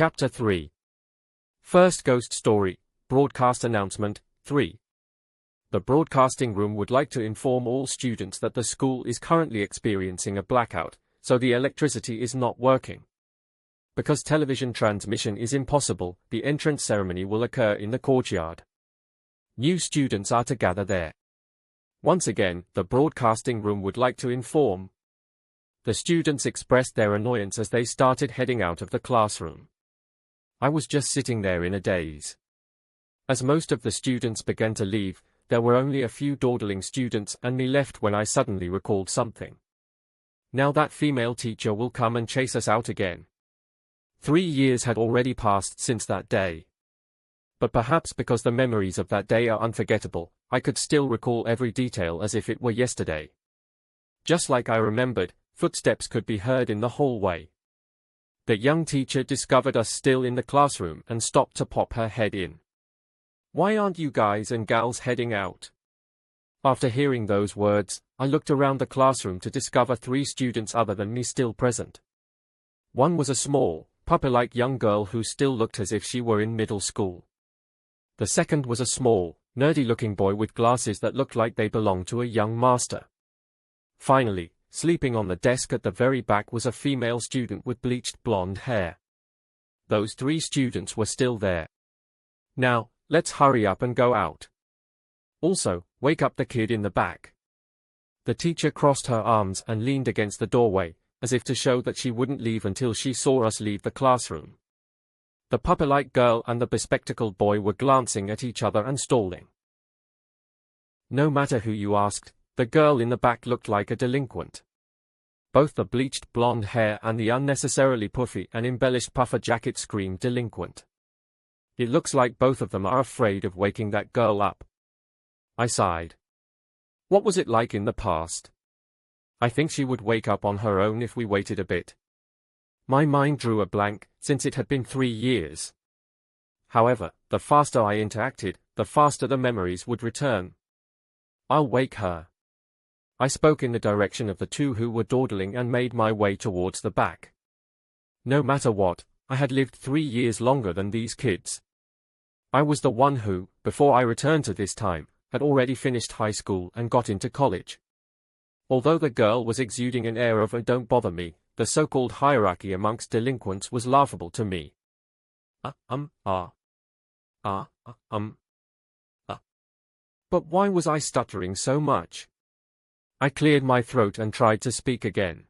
Chapter 3. First Ghost Story, Broadcast Announcement, 3. The broadcasting room would like to inform all students that the school is currently experiencing a blackout, so the electricity is not working. Because television transmission is impossible, the entrance ceremony will occur in the courtyard. New students are to gather there. Once again, the broadcasting room would like to inform. The students expressed their annoyance as they started heading out of the classroom. I was just sitting there in a daze. As most of the students began to leave, there were only a few dawdling students and me left when I suddenly recalled something. Now that female teacher will come and chase us out again. 3 years had already passed since that day. But perhaps because the memories of that day are unforgettable, I could still recall every detail as if it were yesterday. Just like I remembered, footsteps could be heard in the hallway. The young teacher discovered us still in the classroom and stopped to pop her head in. "Why aren't you guys and gals heading out?" After hearing those words, I looked around the classroom to discover 3 students other than me still present. One was a small, puppy-like young girl who still looked as if she were in middle school. The second was a small, nerdy-looking boy with glasses that looked like they belonged to a young master. Finally, sleeping on the desk at the very back was a female student with bleached blonde hair. Those 3 students were still there. "Now, let's hurry up and go out. Also, wake up the kid in the back." The teacher crossed her arms and leaned against the doorway, as if to show that she wouldn't leave until she saw us leave the classroom. The puppy-like girl and the bespectacled boy were glancing at each other and stalling. No matter who you asked, the girl in the back looked like a delinquent. Both the bleached blonde hair and the unnecessarily puffy and embellished puffer jacket screamed delinquent. It looks like both of them are afraid of waking that girl up. I sighed. What was it like in the past? I think she would wake up on her own if we waited a bit. My mind drew a blank, since it had been 3 years. However, the faster I interacted, the faster the memories would return. "I'll wake her." I spoke in the direction of the 2 who were dawdling and made my way towards the back. No matter what, I had lived 3 years longer than these kids. I was the one who, before I returned to this time, had already finished high school and got into college. Although the girl was exuding an air of "don't bother me," the so-called hierarchy amongst delinquents was laughable to me. But why was I stuttering so much? I cleared my throat and tried to speak again.